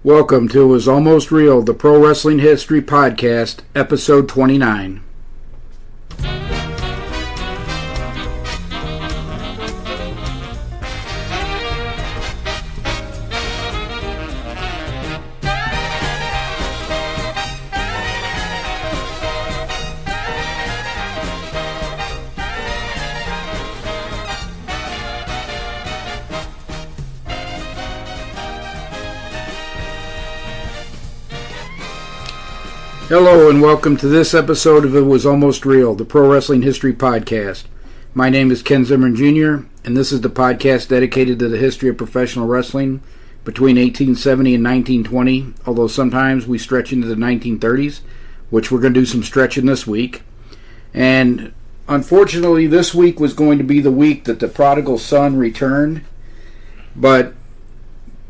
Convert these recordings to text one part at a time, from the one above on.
Welcome to It Was Almost Real, the Pro Wrestling History Podcast, Episode 29. Hello and welcome to this episode of It Was Almost Real, the Pro Wrestling History Podcast. My name is Ken Zimmerman Jr., and this is the podcast dedicated to the history of professional wrestling between 1870 and 1920, although sometimes we stretch into the 1930s, which we're going to do some stretching this week. And unfortunately, this week was going to be the week that the prodigal son returned, but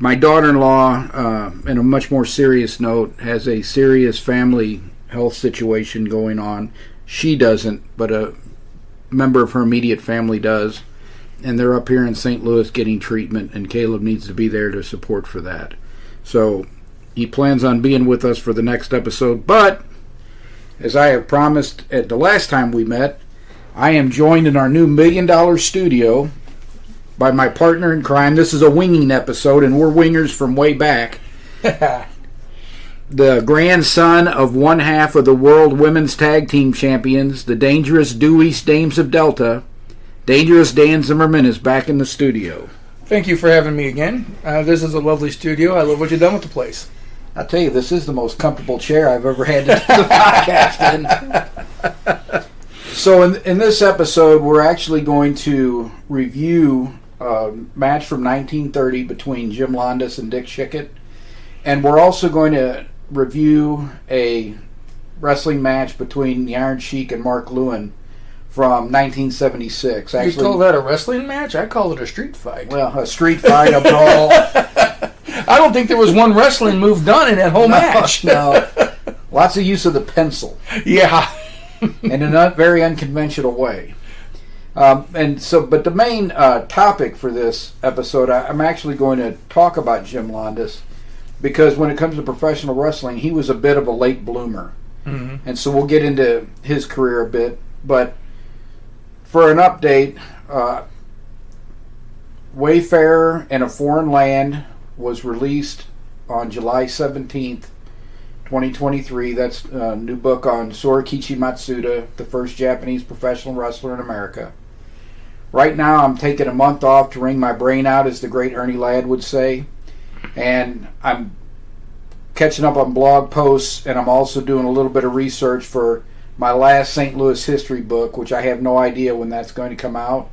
my daughter-in-law, in a much more serious note, has a serious family health situation going on. She doesn't, but a member of her immediate family does. And they're up here in St. Louis getting treatment, and Caleb needs to be there to support for that. So he plans on being with us for the next episode. But, as I have promised at the last time we met, I am joined in our new $1 million studio by my partner in crime. This is a winging episode, and we're wingers from way back. The grandson of one half of the World Women's Tag Team Champions, the Dangerous Due East Dames of Delta, Dangerous Dan Zimmerman is back in the studio. Thank you for having me again. This is a lovely studio. I love what you've done with the place. I'll tell you, this is the most comfortable chair I've ever had to do the podcast in. So in this episode, we're actually going to review a match from 1930 between Jim Londos and Dick Shikat. And we're also going to review a wrestling match between the Iron Sheik and Mark Lewin from 1976. Actually, you call that a wrestling match? I call it a street fight. Well, a street fight, a brawl. I don't think there was one wrestling move done in that whole match. No. Lots of use of the pencil. Yeah. In a very unconventional way. But the main topic for this episode, I'm actually going to talk about Jim Londos, because when it comes to professional wrestling, he was a bit of a late bloomer. Mm-hmm. And so we'll get into his career a bit. But for an update, Wayfarer in a Foreign Land was released on July 17th, 2023. That's a new book on Sorikichi Matsuda, the first Japanese professional wrestler in America. Right now, I'm taking a month off to wring my brain out, as the great Ernie Ladd would say. And I'm catching up on blog posts, and I'm also doing a little bit of research for my last St. Louis history book, which I have no idea when that's going to come out.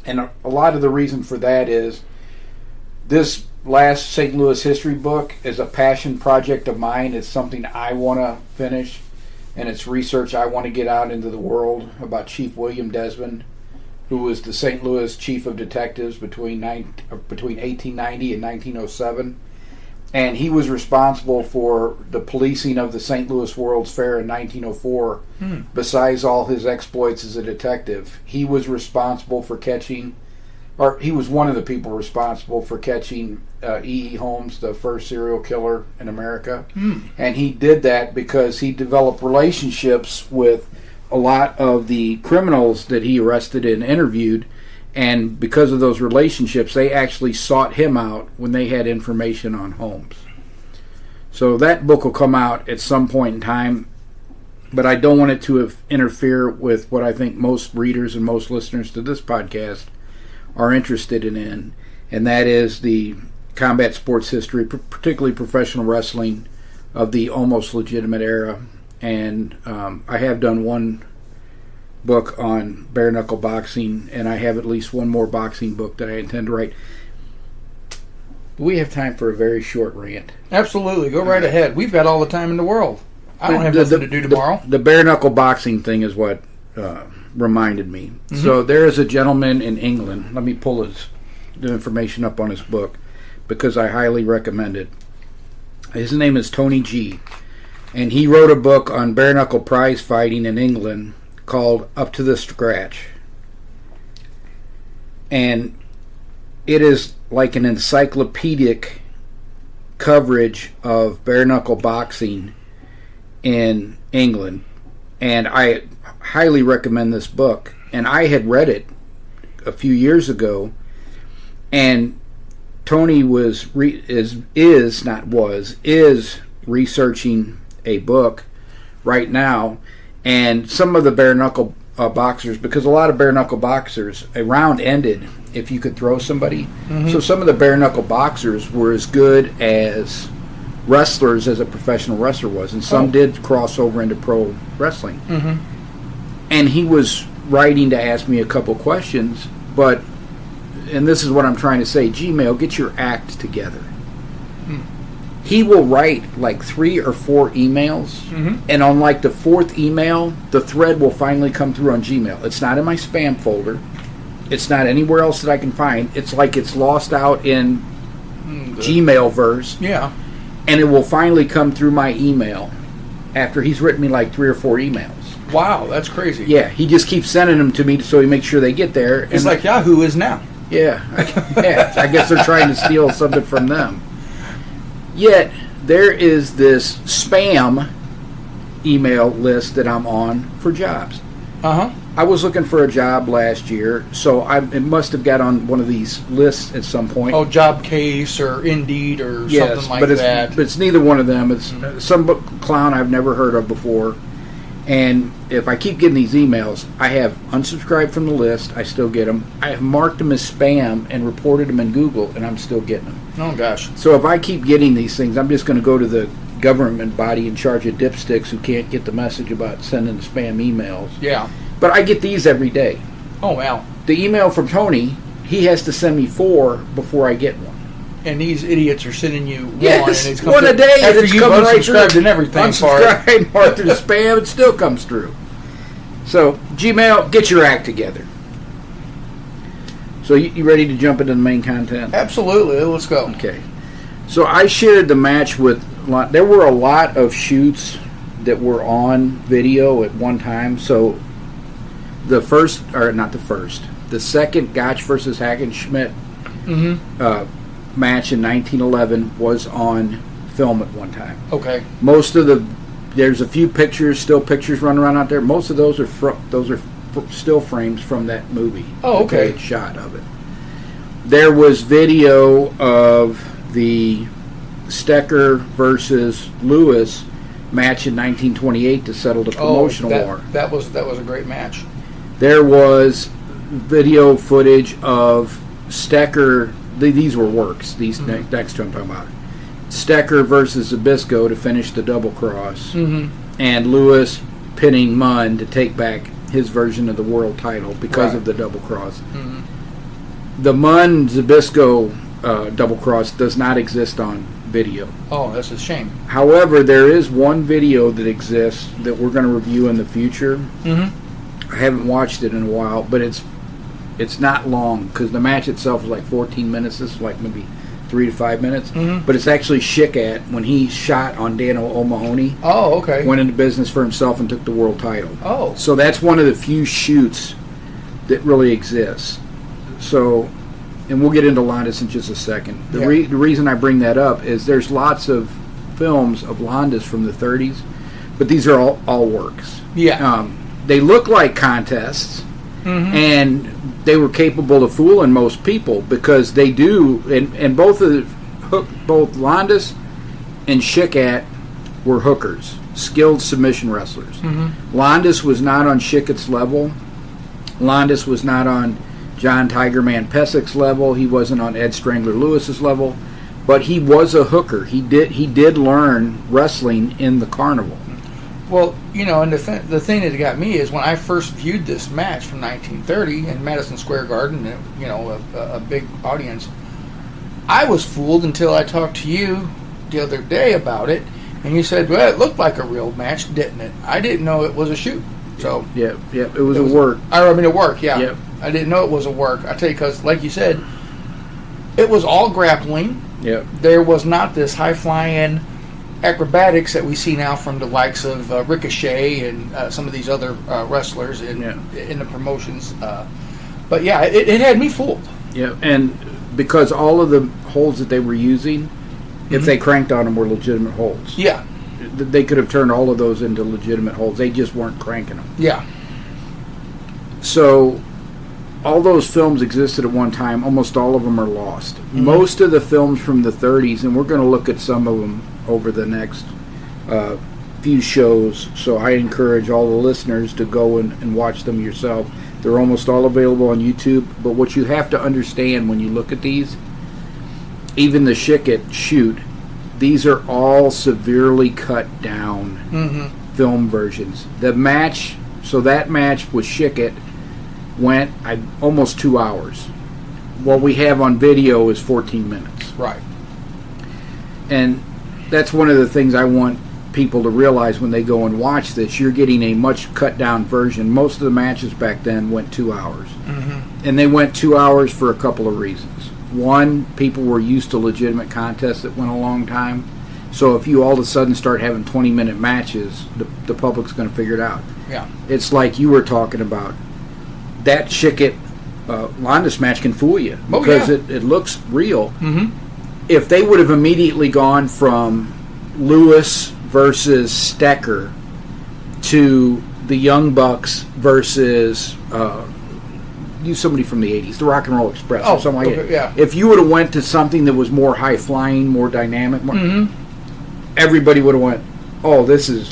And a lot of the reason for that is this last St. Louis history book is a passion project of mine. It's something I want to finish, and it's research I want to get out into the world about Chief William Desmond, who was the St. Louis Chief of Detectives between 1890 and 1907. And he was responsible for the policing of the St. Louis World's Fair in 1904. Besides all his exploits as a detective, he was responsible for catching, or he was one of the people responsible for catching E.E. Holmes, the first serial killer in America. And he did that because he developed relationships with a lot of the criminals that he arrested and interviewed, and because of those relationships, they actually sought him out when they had information on Holmes. So that book will come out at some point in time, but I don't want it to interfere with what I think most readers and most listeners to this podcast are interested in, and that is the combat sports history, particularly professional wrestling of the almost legitimate era. And I have done one book on bare knuckle boxing, and I have at least one more boxing book that I intend to write. We have time for a very short rant. Absolutely, go right ahead. We've got all the time in the world. I don't have nothing to do tomorrow. The bare knuckle boxing thing is what reminded me. Mm-hmm. So there is a gentleman in England. Let me pull the information up on his book, because I highly recommend it. His name is Tony G. And he wrote a book on bare knuckle prize fighting in England called Up to the Scratch. And it is like an encyclopedic coverage of bare knuckle boxing in England, and I highly recommend this book. And I had read it a few years ago, and Tony is researching a book right now, and some of the bare knuckle boxers, because a lot of bare knuckle boxers, a round ended if you could throw somebody. So some of the bare knuckle boxers were as good as wrestlers as a professional wrestler was, and some did cross over into pro wrestling. And he was writing to ask me a couple questions, but, and this is what I'm trying to say, Gmail, get your act together. He will write like 3 or 4 emails, and on like the 4th email, the thread will finally come through on Gmail. It's not in my spam folder. It's not anywhere else that I can find. It's like it's lost out in Gmailverse. Yeah. And it will finally come through my email after he's written me like 3 or 4 emails. Wow, that's crazy. Yeah, he just keeps sending them to me so he makes sure they get there. It's like Yahoo is now. Yeah, I guess they're trying to steal something from them. Yet, there is this spam email list that I'm on for jobs. I was looking for a job last year, so it must have got on one of these lists at some point. Oh, Job Case or Indeed or something like that. But it's neither one of them. It's some clown I've never heard of before. And if I keep getting these emails, I have unsubscribed from the list. I still get them. I have marked them as spam and reported them in Google, and I'm still getting them. Oh, gosh. So if I keep getting these things, I'm just going to go to the government body in charge of dipsticks who can't get the message about sending spam emails. Yeah. But I get these every day. Oh, wow. The email from Tony, he has to send me 4 before I get one. And these idiots are sending you yes, one. And it's one a day. After It's you've unsubscribed and everything for it. Unsubscribed, marked as spam, it still comes through. So, Gmail, get your act together. So, you ready to jump into the main content? Absolutely. Let's go. Okay. So, I shared the match with... There were a lot of shoots that were on video at one time. So, the second Gotch versus Hackenschmidt match in 1911 was on film at one time. Okay. There's a few still pictures running around out there. Most of those are still frames from that movie. Oh, okay. The shot of it. There was video of the Stecker versus Lewis match in 1928 to settle the promotional war. That was a great match. There was video footage of Stecker. These were works. These next two I'm talking about. Stecker versus Zbyszko to finish the double cross, and Lewis pinning Munn to take back his version of the world title because of the double cross. The Munn Zbyszko double cross does not exist on video. Oh, that's a shame. However, there is one video that exists that we're going to review in the future. I haven't watched it in a while, but it's not long because the match itself is like 14 minutes. This is like maybe 3 to 5 minutes. But it's actually Shikat when he shot on Dan O'Mahony. Oh, okay. Went into business for himself and took the world title. Oh. So that's one of the few shoots that really exists. So, and we'll get into Londos in just a second. The reason I bring that up is there's lots of films of Londos from the 30s, but these are all works. Yeah. They look like contests. And they were capable of fooling most people because they do, and both Londos and Shikat were hookers, skilled submission wrestlers. Londos was not on Shikat's level. Londos was not on John Tigerman Pesik's level. He wasn't on Ed Strangler Lewis's level, but he was a hooker. He did learn wrestling in the carnival. Well, and the thing that got me is when I first viewed this match from 1930 in Madison Square Garden, a big audience, I was fooled until I talked to you the other day about it, and you said, well, it looked like a real match, didn't it? I didn't know it was a shoot. So yeah, it was a work. I mean, a work, yeah. Yep. I didn't know it was a work. I tell you, because like you said, it was all grappling. Yep. There was not this high-flying acrobatics that we see now from the likes of Ricochet and some of these other wrestlers in the promotions. But yeah, it had me fooled. Yeah, and because all of the holds that they were using if they cranked on them, were legitimate holds. Yeah. They could have turned all of those into legitimate holds. They just weren't cranking them. Yeah. So all those films existed at one time. Almost all of them are lost. Most of the films from the 30s, and we're going to look at some of them over the next few shows, so I encourage all the listeners to go and watch them yourself. They're almost all available on YouTube, but what you have to understand when you look at these, even the Shikat shoot, these are all severely cut down film versions. The match, so that match with Shikat went almost 2 hours. What we have on video is 14 minutes. Right. And that's one of the things I want people to realize when they go and watch this. You're getting a much cut down version. Most of the matches back then went 2 hours. And they went 2 hours for a couple of reasons. One, people were used to legitimate contests that went a long time. So if you all of a sudden start having 20-minute matches, the public's going to figure it out. Yeah. It's like you were talking about. That Shikat Londos match can fool you because it looks real. If they would have immediately gone from Lewis versus Stecker to the Young Bucks versus use somebody from the 80s, the Rock and Roll Express or something like that. Yeah. If you would have went to something that was more high flying, more dynamic, everybody would have went, oh, this is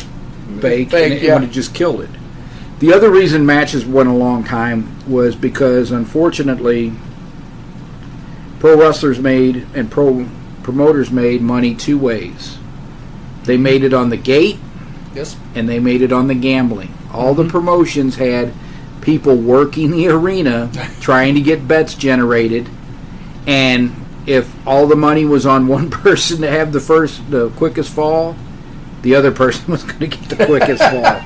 fake, and it would have just killed it. The other reason matches went a long time was because, unfortunately, pro wrestlers made and pro promoters made money two ways. They made it on the gate, and they made it on the gambling. All the promotions had people working the arena trying to get bets generated, and if all the money was on one person to have the quickest fall, the other person was going to get the quickest fall.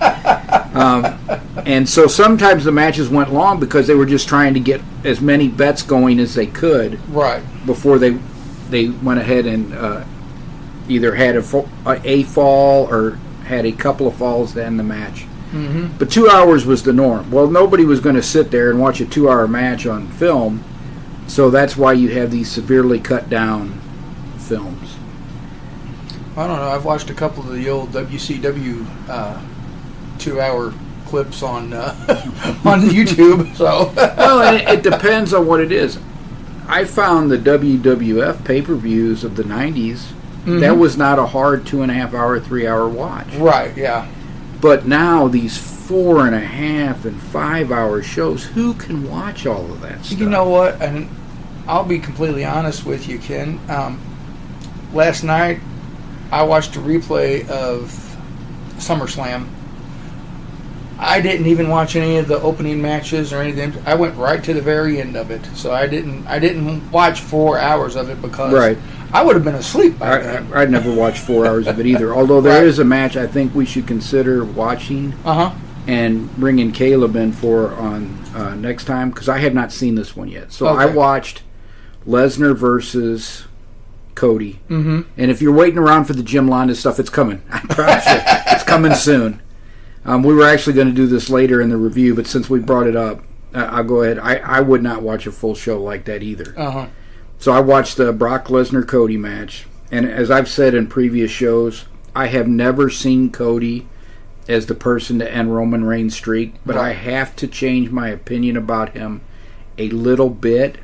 And so sometimes the matches went long because they were just trying to get as many bets going as they could before they went ahead and either had a fall or had a couple of falls to end the match. But 2 hours was the norm. Well, nobody was going to sit there and watch a 2 hour match on film, so that's why you have these severely cut down films. I don't know. I've watched a couple of the old WCW 2 hour clips on on YouTube. So well, it depends on what it is. I found the WWF pay-per-views of the 90s. That was not a hard 2.5 hour, 3 hour watch. Right, yeah. But now these 4.5 and 5 hour shows, who can watch all of that stuff? You know what? And I'll be completely honest with you, Ken. Last night, I watched a replay of SummerSlam. I didn't even watch any of the opening matches or anything. I went right to the very end of it. So I didn't watch 4 hours of it because I would have been asleep by then. I'd never watched 4 hours of it either. Although there is a match I think we should consider watching and bringing Caleb in for on next time, because I have not seen this one yet. So I watched Lesnar versus Cody. And if you're waiting around for the Jim Londos stuff, it's coming. I promise you. It's coming soon. We were actually going to do this later in the review, but since we brought it up, I'll go ahead. I would not watch a full show like that either. So I watched the Brock Lesnar-Cody match, and as I've said in previous shows, I have never seen Cody as the person to end Roman Reigns' streak, but I have to change my opinion about him a little bit.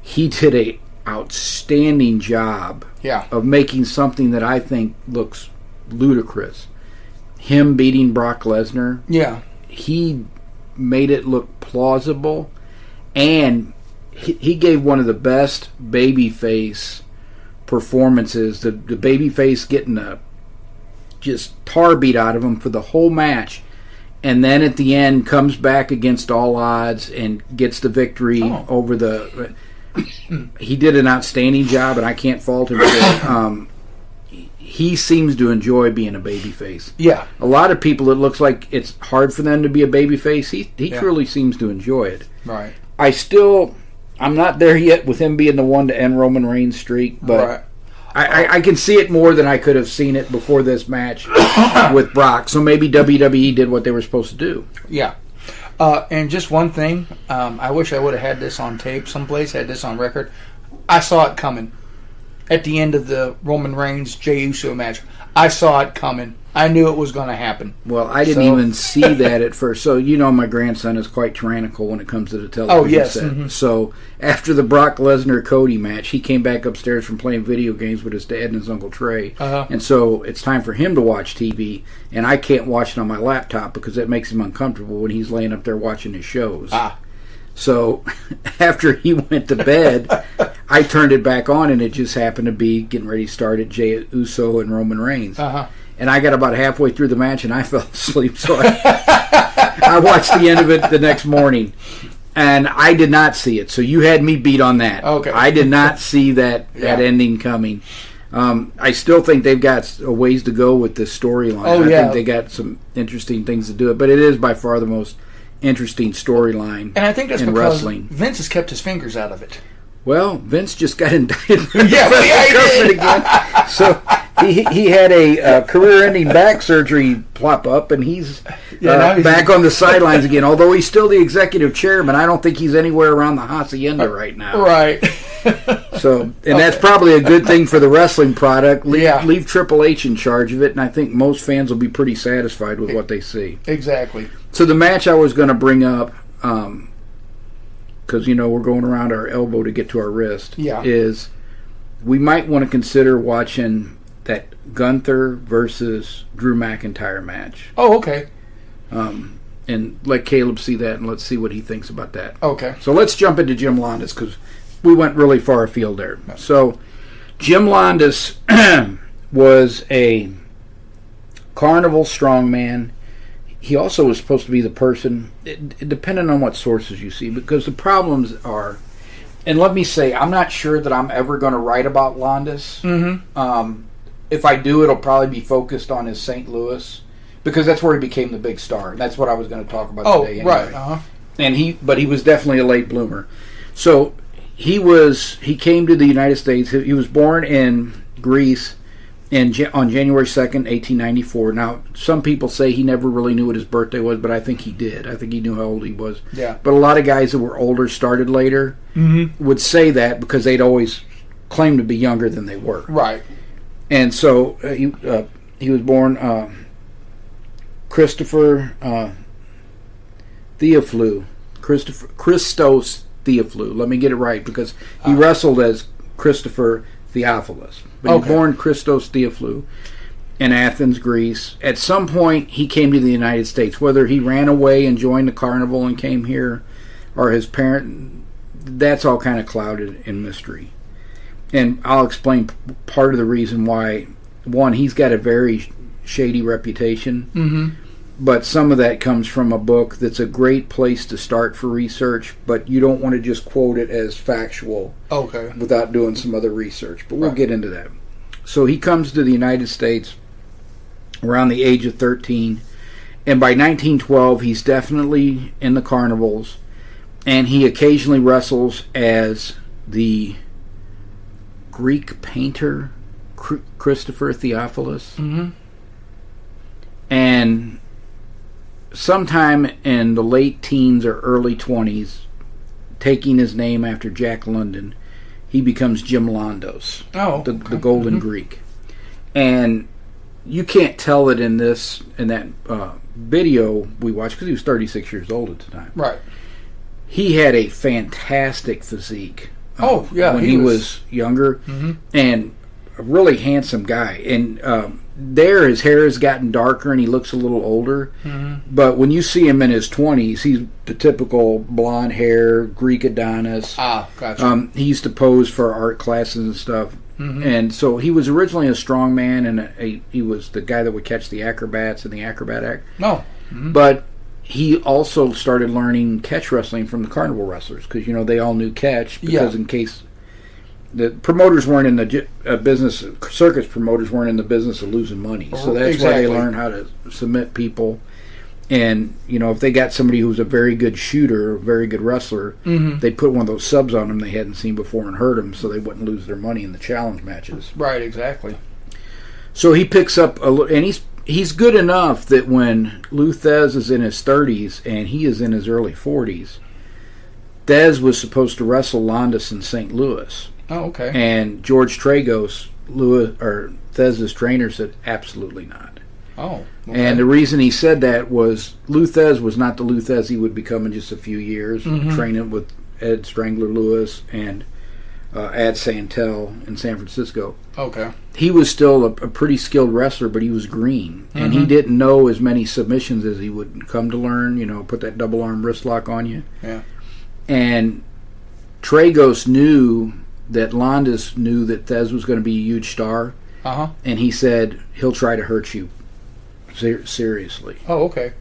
He did an outstanding job of making something that I think looks ludicrous. Him beating Brock Lesnar, he made it look plausible, and he gave one of the best babyface performances. The babyface getting just tar beat out of him for the whole match, and then at the end comes back against all odds and gets the victory over the. He did an outstanding job, and I can't fault him for it. He seems to enjoy being a babyface. Yeah. A lot of people, it looks like it's hard for them to be a babyface. He truly seems to enjoy it. Right. I'm not there yet with him being the one to end Roman Reigns' streak, but I can see it more than I could have seen it before this match with Brock. So maybe WWE did what they were supposed to do. Yeah. And just one thing, I wish I would have had this on tape someplace, had this on record. I saw it coming. at the end of the Roman Reigns Jey Uso match. I saw it coming. I knew it was going to happen. Well, I didn't even see that at first. So, my grandson is quite tyrannical when it comes to the television set. Mm-hmm. So, after the Brock Lesnar-Cody match, he came back upstairs from playing video games with his dad and his Uncle Trey. And so, it's time for him to watch TV. And I can't watch it on my laptop because it makes him uncomfortable when he's laying up there watching his shows. So, after he went to bed, I turned it back on, and it just happened to be getting ready to start at Jey Uso and Roman Reigns. And I got about halfway through the match, and I fell asleep. So I watched the end of it the next morning, and I did not see it. So you had me beat on that. Okay. I did not see that ending coming. I still think they've got a ways to go with this storyline. I think they got some interesting things to do it, but it is by far the most interesting storyline. And I think that's because wrestling. Vince has kept his fingers out of it. Well, Vince just got indicted. He did. Again. So he had a career-ending back surgery pop up, and he's back on the sidelines again. Although he's still the executive chairman, I don't think he's anywhere around the hacienda right now. Right. So, and that's probably a good thing for the wrestling product. Leave Triple H in charge of it, and I think most fans will be pretty satisfied with what they see. Exactly. So the match I was going to bring up, because we're going around our elbow to get to our wrist, is we might want to consider watching that Gunther versus Drew McIntyre match. Oh, okay. And let Caleb see that, and let's see what he thinks about that. Okay. So let's jump into Jim Londos, because we went really far afield there. So Jim Londos was a carnival strongman. He also was supposed to be the person, depending on what sources you see, because the problems are, and let me say, I'm not sure that I'm ever going to write about Londos. Mm-hmm. If I do, it'll probably be focused on his St. Louis, because that's where he became the big star, and that's what I was going to talk about today. Anyway. Right. And but he was definitely a late bloomer. So he came to the United States. He was born in Greece on January 2nd, 1894. Now, some people say he never really knew what his birthday was, but I think he did. I think he knew how old he was. Yeah. But a lot of guys that were older, started later, would say that because they'd always claim to be younger than they were. Right. And so he was born Christopher Theophilou. Christos Theophilou. Let me get it right, because he wrestled as Christopher Theophilus. But he was born Christos Theophilou in Athens, Greece. At some point, he came to the United States. Whether he ran away and joined the carnival and came here, or his parent, that's all kind of clouded in mystery. And I'll explain part of the reason why. One, he's got a very shady reputation, but some of that comes from a book that's a great place to start for research, but you don't want to just quote it as factual without doing some other research. But we'll get into that. So he comes to the United States around the age of 13, and by 1912 he's definitely in the carnivals, and he occasionally wrestles as the Greek painter Christopher Theophilus. And sometime in the late teens or early 20s, taking his name after Jack London, he becomes Jim Londos, the Golden Greek. And you can't tell it in that video we watched, because he was 36 years old at the time. Right. He had a fantastic physique. When he was younger, and a really handsome guy. And his hair has gotten darker and he looks a little older. But when you see him in his 20s, he's the typical blonde hair, Greek Adonis. Gotcha. He used to pose for art classes and stuff. And so he was originally a strong man, and he was the guy that would catch the acrobats in the Acrobat Act. But he also started learning catch wrestling from the carnival wrestlers, because they all knew catch, because in case the promoters weren't in the business, circus promoters weren't in the business of losing money, so that's why they learned how to submit people. And if they got somebody who was a very good shooter, a very good wrestler, they'd put one of those subs on them they hadn't seen before and hurt them, so they wouldn't lose their money in the challenge matches. Right, exactly. So he picks up and he's good enough that when Lou Thez is in his 30s and he is in his early 40s, Thez was supposed to wrestle Londos in St. Louis. Oh, okay. And George Tragos, Thesz's trainer, said absolutely not. Oh, okay. And the reason he said that was Lou Thez was not the Lou Thez he would become in just a few years, training with Ed Strangler Lewis and Ad Santel in San Francisco. Okay. He was still a pretty skilled wrestler, but he was green. And he didn't know as many submissions as he would come to learn, put that double arm wrist lock on you. Yeah. And Tragos knew that Londos knew that Thez was going to be a huge star. Uh-huh. And he said, he'll try to hurt you seriously. Oh, okay.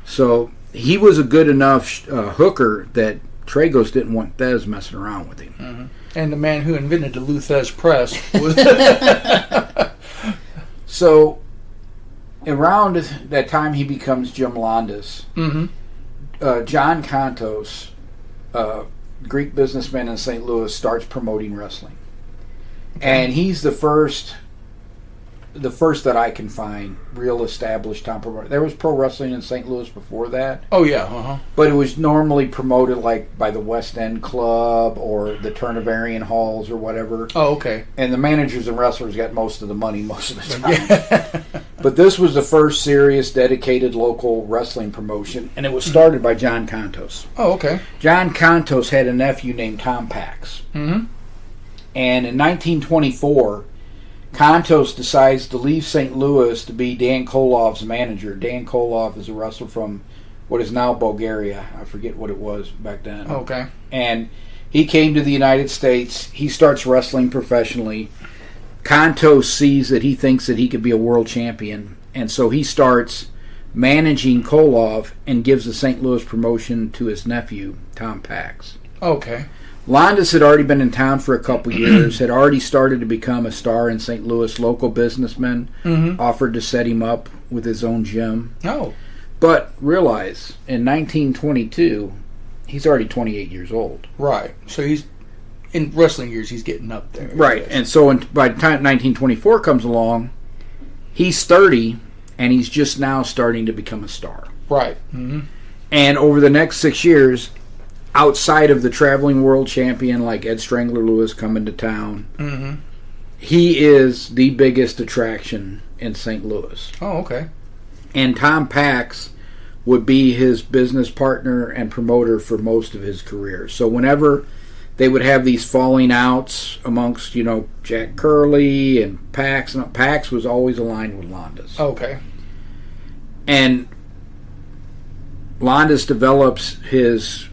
So he was a good enough hooker that Tragos didn't want Thez messing around with him. Mm-hmm. And the man who invented the Lou Thez press was... So around that time he becomes Jim Londos, John Contos, Greek businessman in St. Louis, starts promoting wrestling. Okay. And he's the first that I can find real established time promoter. There was pro wrestling in St. Louis before that. Oh yeah, but it was normally promoted like by the West End Club or the Turnavarian Halls or whatever. Oh, okay. And the managers and wrestlers got most of the money most of the time. But this was the first serious, dedicated local wrestling promotion, and it was started by John Contos. Oh, okay. John Contos had a nephew named Tom Pax. Mm-hmm. And in 1924, Contos decides to leave St. Louis to be Dan Kolov's manager. Dan Kolov is a wrestler from what is now Bulgaria. I forget what it was back then. Okay. And he came to the United States. He starts wrestling professionally. Contos sees that he thinks that he could be a world champion. And so he starts managing Kolov and gives the St. Louis promotion to his nephew, Tom Pax. Okay. Londos had already been in town for a couple years, had already started to become a star in St. Louis. Local businessmen offered to set him up with his own gym. Oh. But realize, in 1922, he's already 28 years old. Right. So he's, in wrestling years, he's getting up there. Right. And so by the time 1924 comes along, he's 30, and he's just now starting to become a star. Right. Mm-hmm. And over the next 6 years, outside of the traveling world champion like Ed Strangler Lewis coming to town, he is the biggest attraction in St. Louis. Oh, okay. And Tom Pax would be his business partner and promoter for most of his career. So whenever they would have these falling outs amongst, Jack Curley and Pax was always aligned with Londos. Okay. And Londos develops his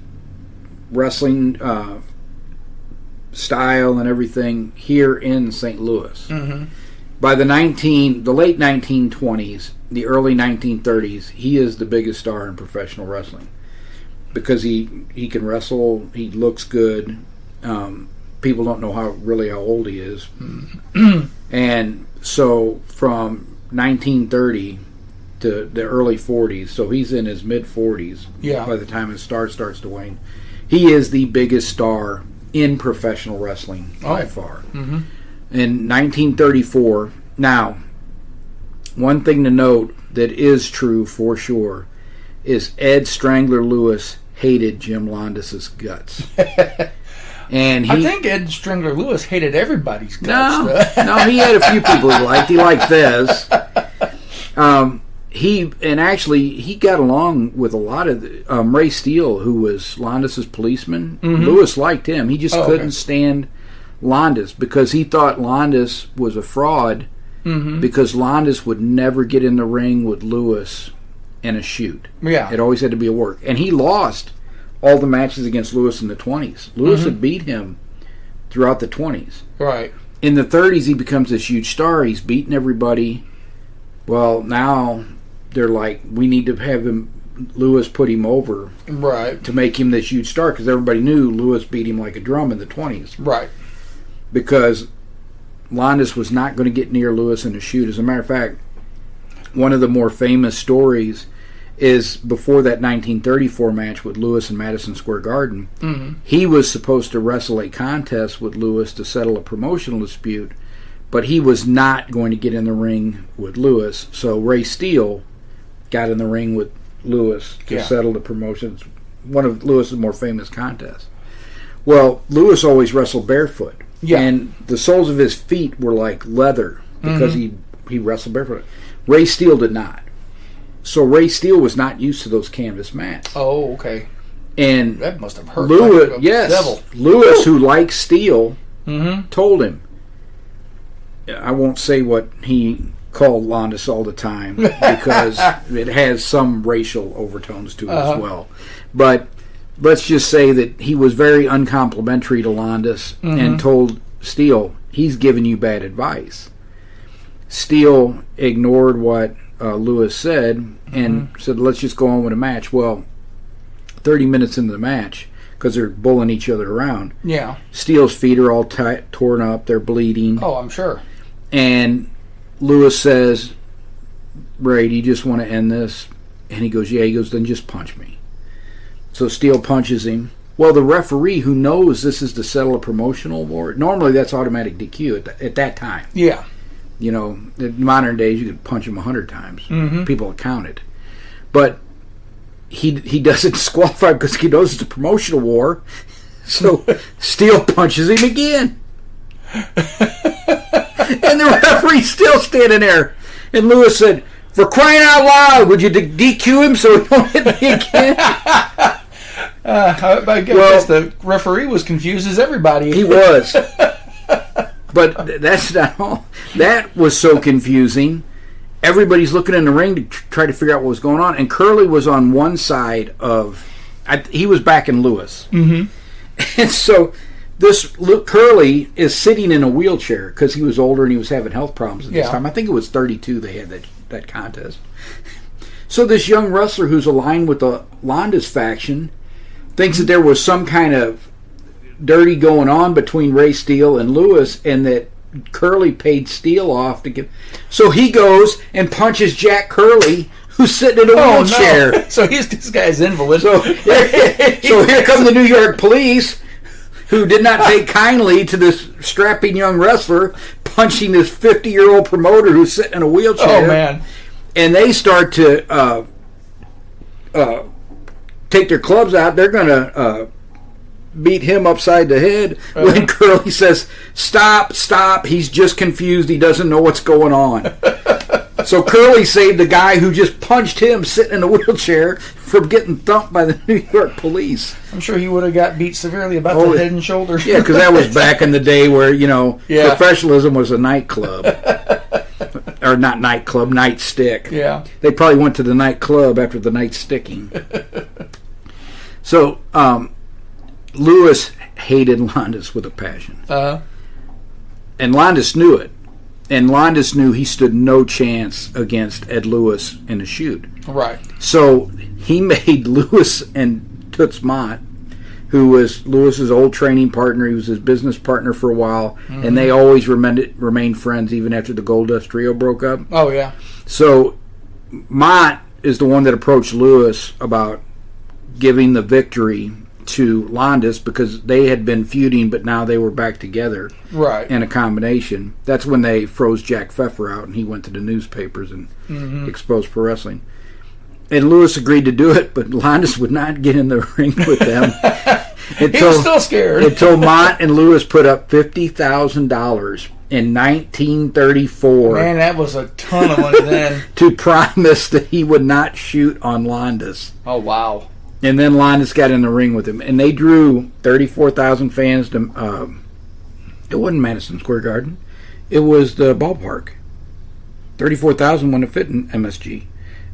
wrestling style and everything here in St. Louis. Mm-hmm. By the late 1920s, the early 1930s, he is the biggest star in professional wrestling because he can wrestle. He looks good. People don't know how old he is, and so from 1930 to the early 40s, so he's in his mid 40s. Yeah. By the time his star starts to wane. He is the biggest star in professional wrestling by far. Mm-hmm. In 1934, now, one thing to note that is true for sure is Ed Strangler Lewis hated Jim Londos' guts. And I think Ed Strangler Lewis hated everybody's guts. No, he had a few people he liked. He liked Thez. He got along with a lot of Ray Steele, who was Londos' policeman. Mm-hmm. Lewis liked him. He just couldn't stand Londos because he thought Londos was a fraud because Londos would never get in the ring with Lewis in a shoot. Yeah. It always had to be a work. And he lost all the matches against Lewis in the 20s. Lewis had beat him throughout the 20s. Right. In the 30s, he becomes this huge star. He's beating everybody. Well, now they're like, we need to have Lewis put him over to make him this huge star because everybody knew Lewis beat him like a drum in the 20s. Right. Because Londos was not going to get near Lewis in a shoot. As a matter of fact, one of the more famous stories is before that 1934 match with Lewis in Madison Square Garden. Mm-hmm. He was supposed to wrestle a contest with Lewis to settle a promotional dispute, but he was not going to get in the ring with Lewis. So Ray Steele got in the ring with Lewis to settle the promotions. One of Lewis's more famous contests. Well, Lewis always wrestled barefoot. Yeah. And the soles of his feet were like leather because he wrestled barefoot. Ray Steele did not. So Ray Steele was not used to those canvas mats. Oh, okay. And that must have hurt. Lewis, like yes, devil. Lewis, who likes steel, Mm-hmm. told him. I won't say what he called Londos all the time because it has some racial overtones to it as well. But let's just say that he was very uncomplimentary to Londos and told Steele, he's giving you bad advice. Steele ignored what Lewis said and said, let's just go on with a match. Well, 30 minutes into the match, because they're bullying each other around, Yeah. Steele's feet are all torn up, they're bleeding. Oh, I'm sure. And Lewis says, Ray, do you just want to end this? And he goes, yeah. He goes, then just punch me. So Steele punches him. Well, the referee, who knows this is to settle a promotional award, normally that's automatic DQ at that time. Yeah. You know, in modern days, you could punch him 100 times. People count it. But he doesn't disqualify because he knows it's a promotional war. So Steele punches him again. And the referee's still standing there. And Lewis said, for crying out loud, would you DQ him so he don't hit me again? I guess the referee was confused as everybody. He was. But that's not all. That was so confusing. Everybody's looking in the ring to try to figure out what was going on. And Curly was on one side of... he was backing Lewis. And so this Curly is sitting in a wheelchair because he was older and he was having health problems at this time. I think it was 32 they had that contest. So this young wrestler who's aligned with the Londos faction thinks that there was some kind of dirty going on between Ray Steele and Lewis and that Curly paid Steele off to give. So he goes and punches Jack Curly, who's sitting in a wheelchair. No. So this guy's invalid. So here come the New York police, who did not take kindly to this strapping young wrestler punching this 50-year-old promoter who's sitting in a wheelchair. Oh, man. And they start to take their clubs out. They're going to beat him upside the head when Curly says, stop, he's just confused, he doesn't know what's going on. So Curly saved the guy who just punched him sitting in a wheelchair from getting thumped by the New York police. I'm sure he would have got beat severely about the head and shoulders. Yeah, because that was back in the day where, professionalism was a nightclub. Or not nightclub, nightstick. Yeah. They probably went to the nightclub after the night sticking. So, Lewis hated Londos with a passion. And Londos knew it. And Londos knew he stood no chance against Ed Lewis in a shoot. Right. So he made Lewis and Toots Mott, who was Lewis's old training partner, he was his business partner for a while, and they always remained friends even after the Goldust Trio broke up. Oh, yeah. So Mott is the one that approached Lewis about giving the victory to Londos because they had been feuding, but now they were back together. Right. In a combination. That's when they froze Jack Pfeffer out and he went to the newspapers and exposed pro wrestling. And Lewis agreed to do it, but Londos would not get in the ring with them. He was still scared. Until Mott and Lewis put up $50,000 in 1934. Man, that was a ton of money then. To promise that he would not shoot on Londos. Oh, wow. And then Londos got in the ring with him. And they drew 34,000 fans to... it wasn't Madison Square Garden. It was the ballpark. 34,000 wouldn't fit in MSG.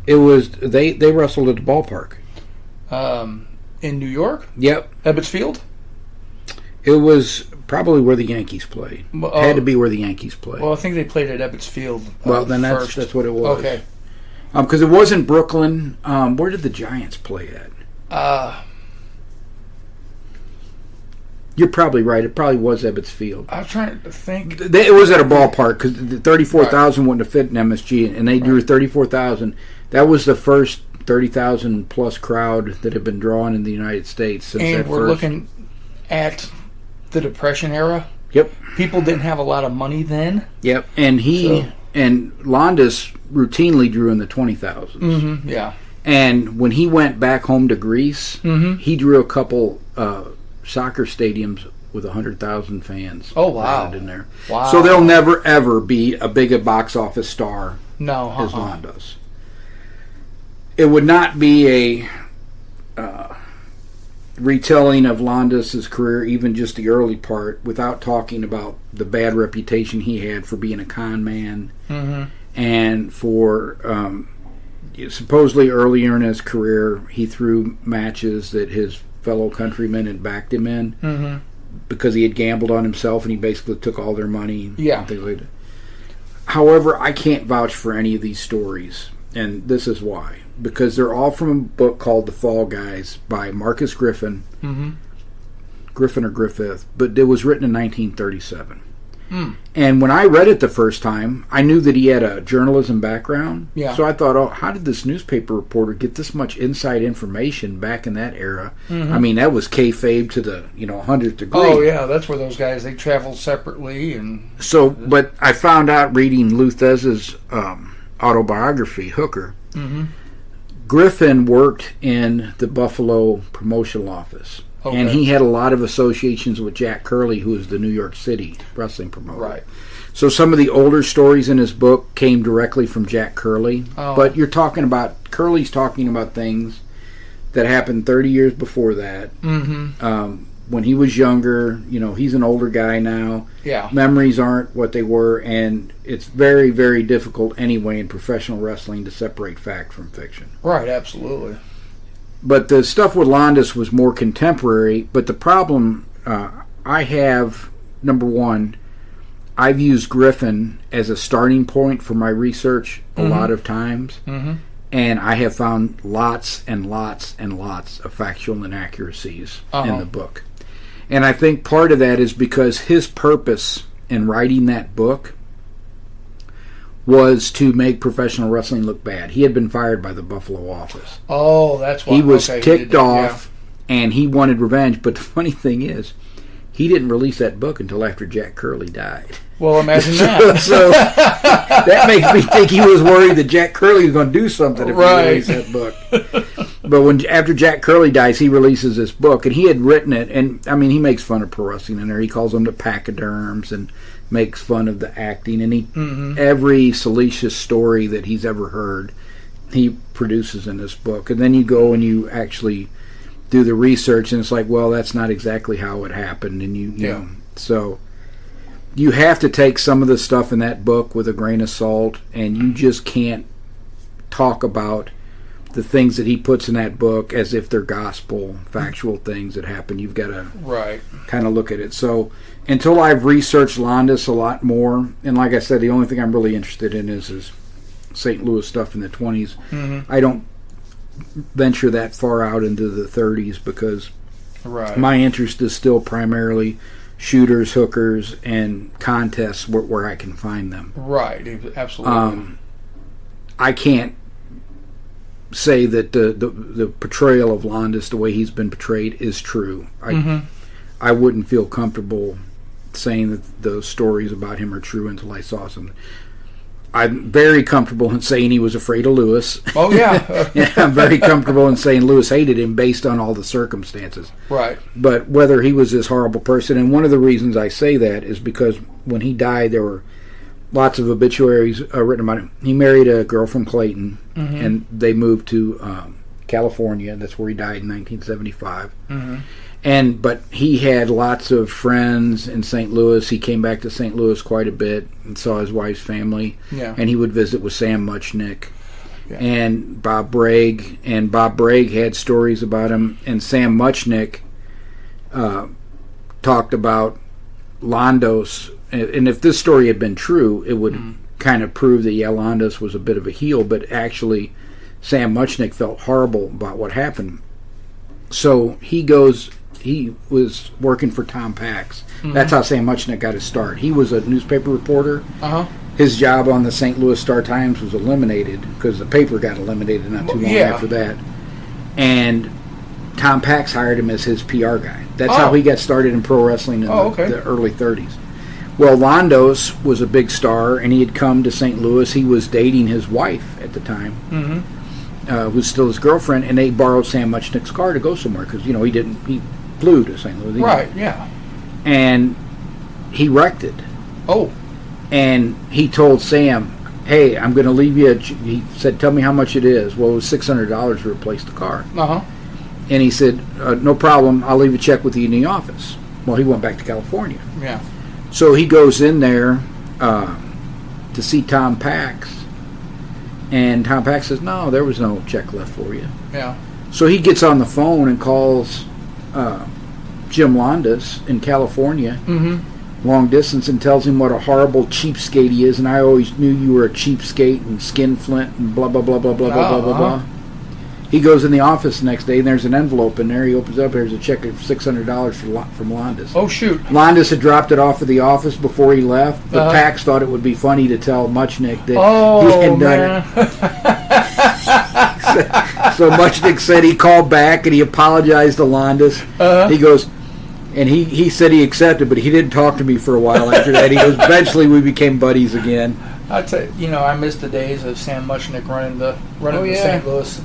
It was... They wrestled at the ballpark. In New York? Yep. Ebbets Field? It was probably where the Yankees played. It had to be where the Yankees played. Well, I think they played at Ebbets Field. Well, then that's what it was. Okay. Because it wasn't Brooklyn. Where did the Giants play at? You're probably right. It probably was Ebbets Field. I was trying to think. It was at a ballpark because the 34,000 wouldn't have fit in MSG, and they drew 34,000. That was the first 30,000 plus crowd that had been drawn in the United States since and that we're first. looking at the Depression era. Yep. People didn't have a lot of money then. Yep. And and Londos routinely drew in the 20,000s. Yeah. And when he went back home to Greece, he drew a couple soccer stadiums with 100,000 fans. Oh, wow. In there. Wow. So they'll never, ever be a big a box office star as Londos. It would not be a retelling of Londos' career, even just the early part, without talking about the bad reputation he had for being a con man and for supposedly earlier in his career he threw matches that his fellow countrymen had backed him in because he had gambled on himself and he basically took all their money. Yeah. And things like that. However, I can't vouch for any of these stories, and this is why. Because they're all from a book called The Fall Guys by Marcus Griffin. Griffin or Griffith, but it was written in 1937. And when I read it the first time, I knew that he had a journalism background. Yeah. So I thought, oh, how did this newspaper reporter get this much inside information back in that era? I mean, that was kayfabe to the 100th degree. Oh yeah, that's where those guys, they traveled separately and. So, but I found out reading Lutez's autobiography, Hooker. Griffin worked in the Buffalo promotional office. Okay. And he had a lot of associations with Jack Curley, who is the New York City wrestling promoter. Right. So some of the older stories in his book came directly from Jack Curley. Oh. But you're talking about, Curley's talking about things that happened 30 years before that. When he was younger, he's an older guy now. Yeah. Memories aren't what they were, and it's very, very difficult anyway in professional wrestling to separate fact from fiction. Right, absolutely. But the stuff with Londos was more contemporary, but the problem I have, number one, I've used Griffin as a starting point for my research a lot of times, and I have found lots and lots and lots of factual inaccuracies in the book. And I think part of that is because his purpose in writing that book was to make professional wrestling look bad. He had been fired by the Buffalo office. Oh, that's why. He was ticked off, and he wanted revenge. But the funny thing is, he didn't release that book until after Jack Curley died. Well, imagine that. So that makes me think he was worried that Jack Curley was going to do something if he released that book. But after Jack Curley dies, he releases this book, and he had written it. And I mean, he makes fun of pro wrestling in there. He calls them the pachyderms and makes fun of the acting. And he every salacious story that he's ever heard, he produces in this book. And then you go and you actually do the research, and it's like, well, that's not exactly how it happened. And you know, so you have to take some of the stuff in that book with a grain of salt, and you just can't talk about the things that he puts in that book as if they're gospel, factual things that happen. You've got to kind of look at it. So until I've researched Londos a lot more, and like I said, the only thing I'm really interested in is St. Louis stuff in the 20s. I don't venture that far out into the 30s because my interest is still primarily shooters, hookers, and contests where I can find them. Right, absolutely. I can't say that the portrayal of Londos, the way he's been portrayed, is true. I wouldn't feel comfortable saying that those stories about him are true until I saw something. I'm very comfortable in saying he was afraid of Lewis. Oh, yeah. Yeah, I'm very comfortable in saying Lewis hated him based on all the circumstances. Right. But whether he was this horrible person, and one of the reasons I say that is because when he died, there were lots of obituaries written about him. He married a girl from Clayton, and they moved to California. That's where he died in 1975. But he had lots of friends in St. Louis. He came back to St. Louis quite a bit and saw his wife's family. Yeah. And he would visit with Sam Muchnick and Bob Bragg. And Bob Bragg had stories about him. And Sam Muchnick talked about Londos. And if this story had been true, it would kind of prove that, Londos was a bit of a heel. But actually, Sam Muchnick felt horrible about what happened. So he was working for Tom Pax. That's how Sam Muchnick got his start. He was a newspaper reporter. His job on the St. Louis Star-Times was eliminated because the paper got eliminated not too long after that. And Tom Pax hired him as his PR guy. That's how he got started in pro wrestling in the early 30s. Well, Londos was a big star, and he had come to St. Louis. He was dating his wife at the time. Who was still his girlfriend, and they borrowed Sam Muchnick's car to go somewhere because he flew to St. Louis. and he wrecked it. Oh. And he told Sam, hey, I'm going to leave you. He said, tell me how much it is. Well, it was $600 to replace the car. Uh-huh. And he said, no problem. I'll leave a check with you in the office. Well, he went back to California. Yeah. So he goes in there to see Tom Pax. And Tom Pax says, no, there was no check left for you. Yeah. So he gets on the phone and calls Jim Londos in California, long distance, and tells him what a horrible cheapskate he is. And I always knew you were a cheapskate and skinflint and blah, blah, blah, blah, blah, blah, blah, blah. He goes in the office the next day, and there's an envelope in there. He opens up, there's a check of $600 from Londos. Oh, shoot. Londos had dropped it off at the office before he left, but Pax thought it would be funny to tell Muchnick that he had done it. So Muchnick said he called back, and he apologized to Londos. He goes, and he said he accepted, but he didn't talk to me for a while after that. He goes, eventually we became buddies again. I tell you, I miss the days of Sam Muchnick running the St. Louis.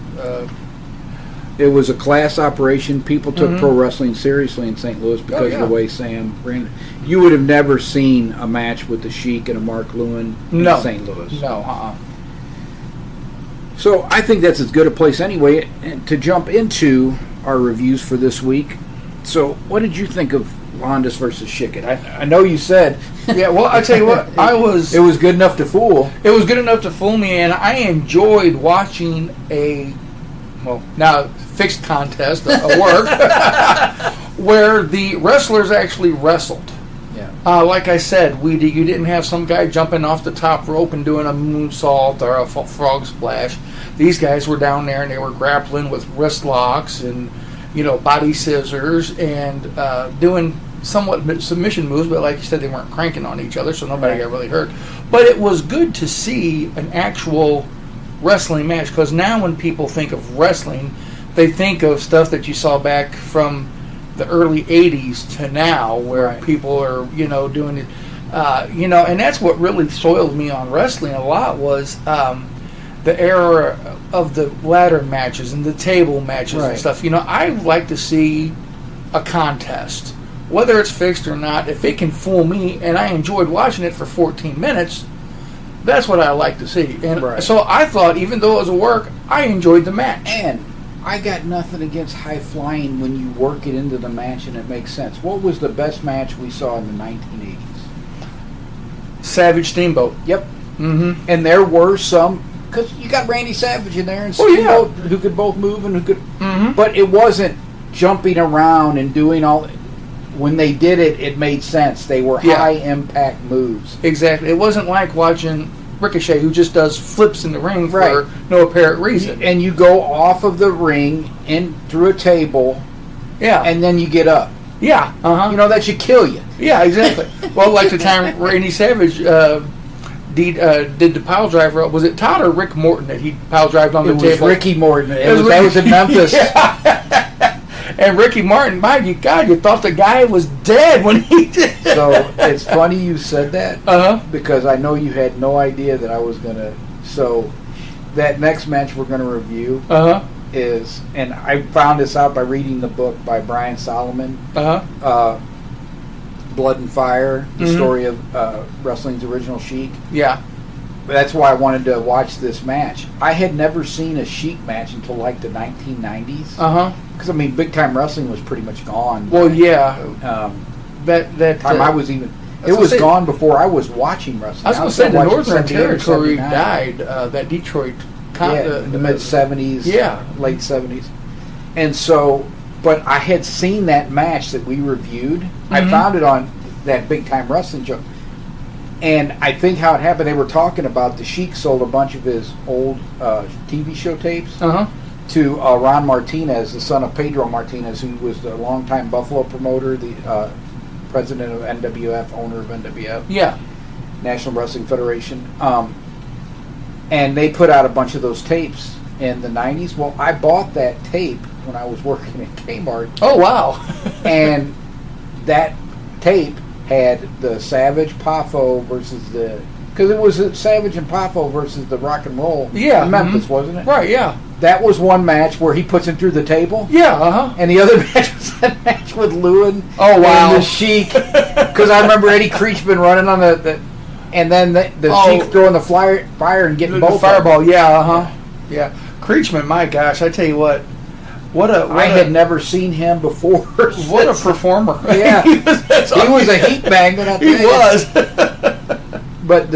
It was a class operation. People took pro wrestling seriously in St. Louis because of the way Sam ran. You would have never seen a match with the Sheik and a Mark Lewin in St. Louis. No, So I think that's as good a place anyway. And to jump into our reviews for this week. So what did you think of Londos versus Shikat? I know you said. Yeah, well, I tell you what, It was good enough to fool. It was good enough to fool me, and I enjoyed watching now fixed contest at work where the wrestlers actually wrestled. Yeah. Like I said, you didn't have some guy jumping off the top rope and doing a moonsault or a frog splash. These guys were down there and they were grappling with wrist locks and body scissors and doing somewhat submission moves, but like you said, they weren't cranking on each other, so nobody got really hurt. But it was good to see an actual wrestling match, because now when people think of wrestling, they think of stuff that you saw back from the early 80s to now, where people are, doing it, and that's what really soiled me on wrestling a lot was the era of the ladder matches and the table matches and stuff. I like to see a contest, whether it's fixed or not. If it can fool me, and I enjoyed watching it for 14 minutes, that's what I like to see. And so I thought, even though it was work, I enjoyed the match. And I got nothing against high flying when you work it into the match and it makes sense. What was the best match we saw in the 1980s? Savage Steamboat. Yep. Mm-hmm. And there were some, because you got Randy Savage in there and Steamboat, who could both move and who could, but it wasn't jumping around and doing all. When they did it, it made sense. They were high impact moves. Exactly. It wasn't like watching Ricochet, who just does flips in the ring for no apparent reason. And you go off of the ring in through a table, and then you get up. Yeah. That should kill you. Yeah, exactly. Well, like the time Randy Savage did the pile driver. Was it Todd or Rick Morton that he pile drived on the table? It was Ricky Morton. That was in Memphis. And Ricky Martin, my God, you thought the guy was dead when he did. So it's funny you said that, because I know you had no idea that I was going to. So that next match we're going to review is, and I found this out by reading the book by Brian Solomon, Blood and Fire, the story of wrestling's original Sheik. Yeah. That's why I wanted to watch this match. I had never seen a Sheik match until like the 1990s. Because big time wrestling was pretty much gone. Well, yeah. That time I was even. It was gone before I was watching wrestling. I was going to say the Northern Territory died. That Detroit. In the mid 70s. Yeah. Late 70s. And so, but I had seen that match that we reviewed. I found it on that Big Time Wrestling show. And I think how it happened, they were talking about the Sheik sold a bunch of his old TV show tapes to Ron Martinez, the son of Pedro Martinez, who was the longtime Buffalo promoter, the president of NWF, owner of NWF. Yeah. National Wrestling Federation. And they put out a bunch of those tapes in the 90s. Well, I bought that tape when I was working at Kmart. Oh, wow. And that tape had the Savage Poffo versus the Because it was Savage and Popo versus the Rock and Roll. Yeah. In Memphis, wasn't it? Right, yeah. That was one match where he puts him through the table. Yeah, And the other match was that match with Lewin. Oh, wow. And the Sheik. Because I remember Eddie Creechman running on the and then the Sheik throwing the fire and getting both. The fireball, yeah, Yeah. Creechman, my gosh, I tell you what. I had never seen him before. What a performer. Yeah. he was a heat magnet. He was. But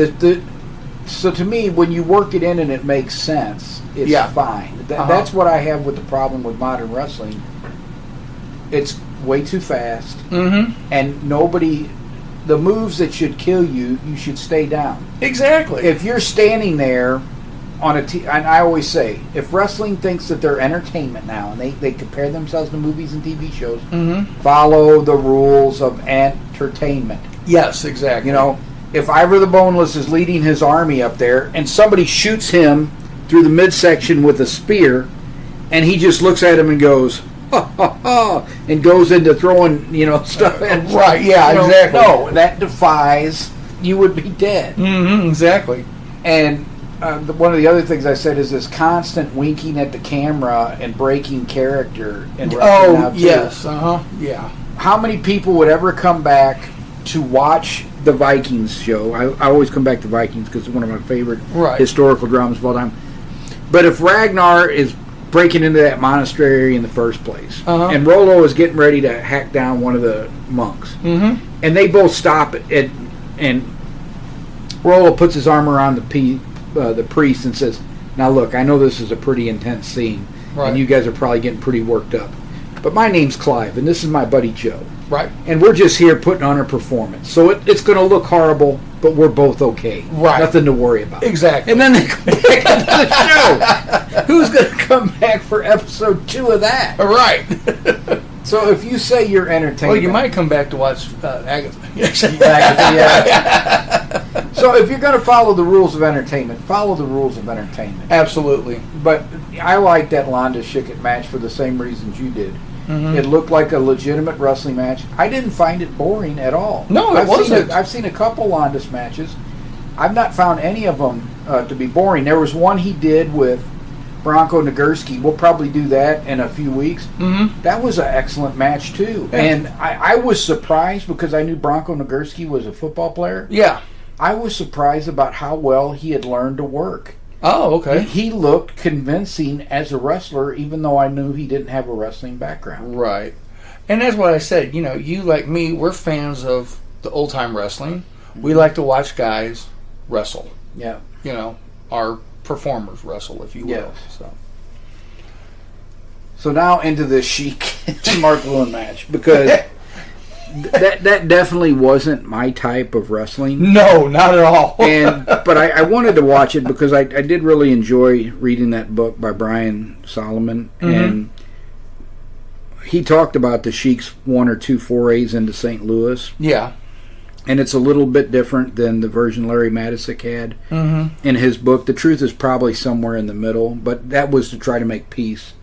so to me, when you work it in and it makes sense, it's fine. That's what I have with the problem with modern wrestling. It's way too fast, and the moves that should kill you, you should stay down. Exactly. If you're standing there on and I always say, if wrestling thinks that they're entertainment now, and they compare themselves to movies and TV shows, follow the rules of entertainment. Yes, exactly. You know, if Ivor the Boneless is leading his army up there, and somebody shoots him through the midsection with a spear, and he just looks at him and goes, ha, ha, ha, and goes into throwing, stuff at right, yeah, exactly. No, that defies, you would be dead. Exactly. And one of the other things I said is this constant winking at the camera and breaking character in wrestling now, too. Yes, yeah. How many people would ever come back to watch the Vikings show? I always come back to Vikings because it's one of my favorite historical dramas of all time. But if Ragnar is breaking into that monastery in the first place, and Rollo is getting ready to hack down one of the monks, and they both stop and Rollo puts his arm around the priest and says, "Now look, I know this is a pretty intense scene, and you guys are probably getting pretty worked up, but my name's Clive, and this is my buddy Joe. Right. And we're just here putting on a performance. So it's going to look horrible, but we're both okay. Right. Nothing to worry about." Exactly. And then they come back into the show. Who's going to come back for episode 2 of that? Right. So if you say you're entertained... Well, you might come back to watch Agatha. Yeah. So if you're going to follow the rules of entertainment, follow the rules of entertainment. Absolutely. But I like that Londos Shikat match for the same reasons you did. It looked like a legitimate wrestling match. I didn't find it boring at all. No, it wasn't. I've seen a couple Londos matches. I've not found any of them to be boring. There was one he did with Bronco Nagurski. We'll probably do that in a few weeks. That was an excellent match, too. Yeah. And I was surprised because I knew Bronco Nagurski was a football player. Yeah. I was surprised about how well he had learned to work. Oh, okay. He looked convincing as a wrestler, even though I knew he didn't have a wrestling background. Right. And that's what I said. You like me, we're fans of the old-time wrestling. We like to watch guys wrestle. Yeah. Our performers wrestle, if you will. Yes. So now into the Sheik and Mark Lewin match, because that definitely wasn't my type of wrestling. No, not at all. But I wanted to watch it because I did really enjoy reading that book by Brian Solomon, and he talked about the Sheik's 1 or 2 forays into St. Louis. Yeah. And it's a little bit different than the version Larry Madisick had in his book. The truth is probably somewhere in the middle, but that was to try to make peace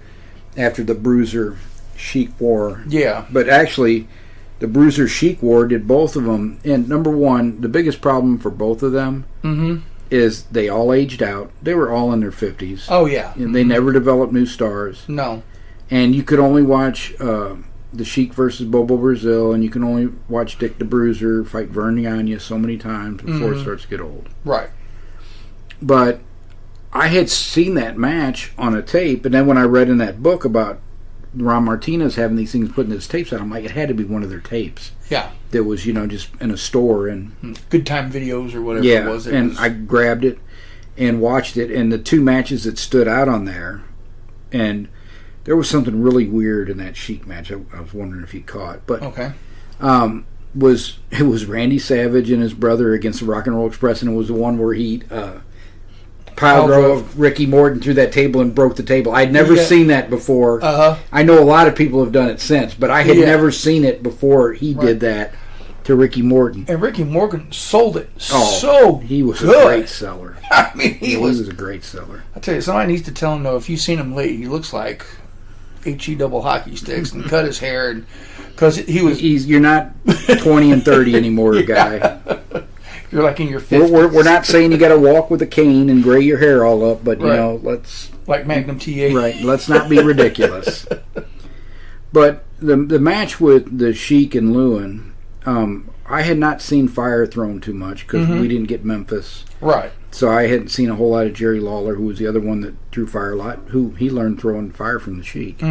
after the Bruiser Sheik War. Yeah. But actually, the Bruiser Sheik War did both of them. And number one, the biggest problem for both of them is they all aged out. They were all in their 50s. Oh, yeah. And they never developed new stars. No. And you could only watch the Sheik versus Bobo Brazil, and you can only watch Dick the Bruiser fight Vern Gagne so many times before it starts to get old. Right. But I had seen that match on a tape, and then when I read in that book about Ron Martinez having these things put in his tapes out, I'm like, it had to be one of their tapes. Yeah. That was, just in a store. And Good Time Videos or whatever it was. I grabbed it and watched it, and the 2 matches that stood out on there, and there was something really weird in that Sheik match. I was wondering if you caught, but okay, it was Randy Savage and his brother against the Rock and Roll Express, and it was the one where he pile drove Ricky Morton through that table and broke the table. I'd never seen that before. I know a lot of people have done it since, but I had never seen it before he did that to Ricky Morton. And Ricky Morton sold it he was good. A great seller. I mean, he was a great seller. I tell you, somebody needs to tell him, though, if you've seen him late, he looks like HE double hockey sticks and cut his hair, because he was... You're not 20 and 30 anymore, guy. you're like in your 50s. We're not saying you got to walk with a cane and gray your hair all up, but, let's... Like Magnum TA. Right, let's not be ridiculous. But the match with the Sheik and Lewin, I had not seen fire thrown too much because we didn't get Memphis. Right. So I hadn't seen a whole lot of Jerry Lawler, who was the other one that drew fire a lot, who he learned throwing fire from the Sheik.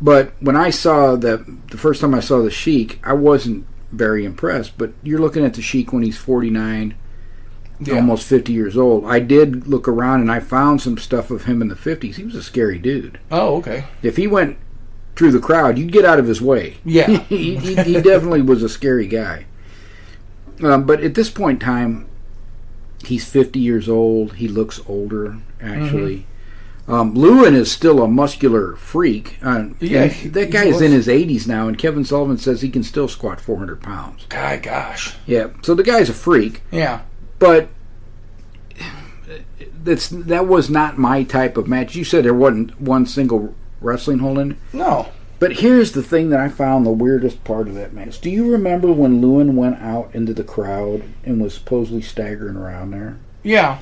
But when I saw the first time I saw the Sheik, I wasn't very impressed. But you're looking at the Sheik when he's 49, almost 50 years old. I did look around and I found some stuff of him in the 50s. He was a scary dude. Oh, okay. If he went through the crowd, you'd get out of his way. Yeah. he definitely was a scary guy. But at this point in time, he's 50 years old. He looks older, actually. Lewin is still a muscular freak. That guy's in his 80s now, and Kevin Sullivan says he can still squat 400 pounds. Gosh. Yeah, so the guy's a freak. Yeah. But that was not my type of match. You said there wasn't one single wrestling hold in it? No. But here's the thing that I found the weirdest part of that match. Do you remember when Lewin went out into the crowd and was supposedly staggering around there? Yeah.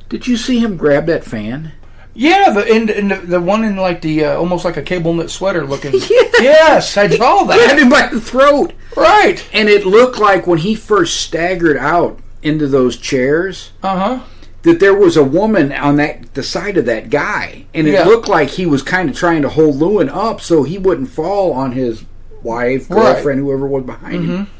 Did you see him grab that fan? Yeah, the one in like the almost like a cable knit sweater looking. Yes, I saw that. Grabbed him by the throat. Right. And it looked like when he first staggered out into those chairs, that there was a woman on the side of that guy, and it looked like he was kind of trying to hold Lewin up so he wouldn't fall on his wife, girlfriend, whoever was behind him.